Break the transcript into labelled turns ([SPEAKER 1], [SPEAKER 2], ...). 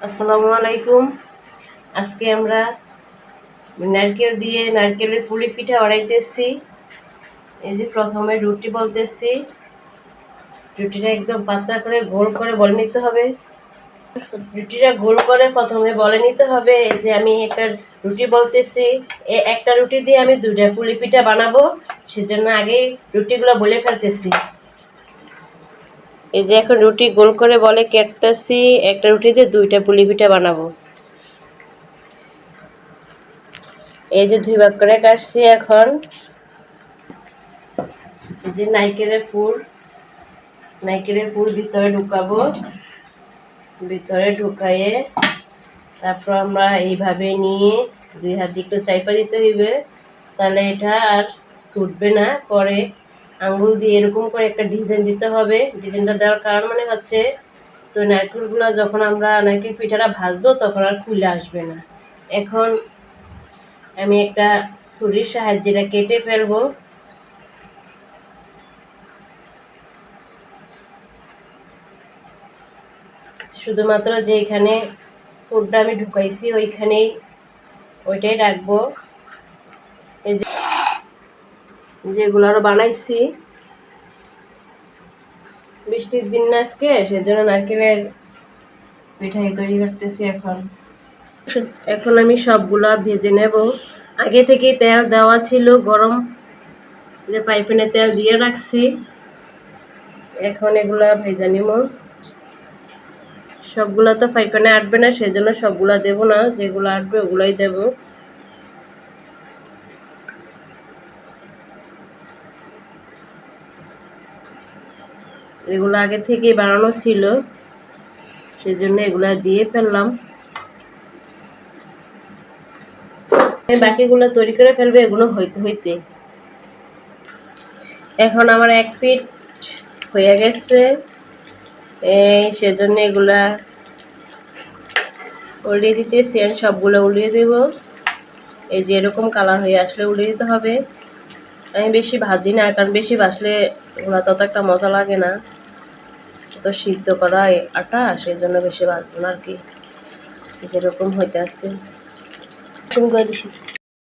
[SPEAKER 1] আসসালামু আলাইকুম। আজকে আমরা নারকেল দিয়ে নারকেলের পুলি পিঠা বানাইতেছি। এই যে প্রথমে রুটি বলতেছি, রুটিটা একদম পাতলা করে গোল করে বলে নিতে হবে। রুটিটা গোল করে প্রথমে বলে নিতে হবে। এই যে আমি একটা রুটি বলতেছি, একটা রুটি দিয়ে আমি দুইটা পুলি পিঠা বানাবো, সেজন্য আগে রুটিগুলো বলে ফেলতেছি। এই যে এখন রুটি গোল করে বলে কেটতেছি, একটা রুটি দিয়ে দুইটা পুলি পিঠা বানাবো। এই যে 2 ভাগ করে কাটছি। এখন এই যে নারকেলের পুর ভিতরে ঢুকাবো, ভিতরে ঢুকাইয়ে তারপর আমরা এইভাবে নিয়ে 2 হাত দিয়ে একটু চাইপা দিতে হইবে, তাহলে এটা আর ছুটবে না। পরে আঙ্গুল দিয়ে এরকম করে একটা ডিজাইন দিতে হবে। ডিজাইনটা দেওয়ার কারণ মানে হচ্ছে, তো নারকেলগুলো যখন আমরা নারকেল পিঠাটা ভাজবো তখন আর খুলে আসবে না। এখন আমি একটা ছুরির সাহায্যে এটা কেটে ফেলবো। শুধুমাত্র যেখানে পুরটা আমি ঢুকাইছি ওইটাই রাখবো। এই যে যেগুলো আরো বানাইছি, বৃষ্টির দিন না আজকে, সেজন্য নারকেলের পিঠাই তৈরি করতেছি। এখন আমি সবগুলা ভেজে নেব। আগে থেকে তেল দেওয়া ছিল গরম, যে পাইপ্যানে তেল দিয়ে রাখছি। এখন এগুলা ভেজে নিব। সবগুলা তো পাইপ্যানে আটবে না, সেজন্য সবগুলা দেব না, যেগুলো আটবে ওগুলাই দেব। এগুলো আগে থেকেই বানানো ছিল, সেজন্য এগুলা দিয়ে ফেললাম। বাকিগুলো তৈরি করে ফেলবে এগুলো হইতে হইতে। এখন আমার এক পিঠ হয়ে গেছে, সেজন্য এগুলা উল্টিয়ে দিতেছি। আমি সবগুলো উল্টিয়ে দেব। এই যে এরকম কালার হয়ে আসলে উল্টিয়ে দিতে হবে। আমি বেশি ভাজি না, কারণ বেশি ভাজলে এগুলো তত একটা মজা লাগে না, তো সিদ্ধ করা আটা, সেই জন্য বেশি ভাজবো না আর কি। যেরকম হইতে আসছে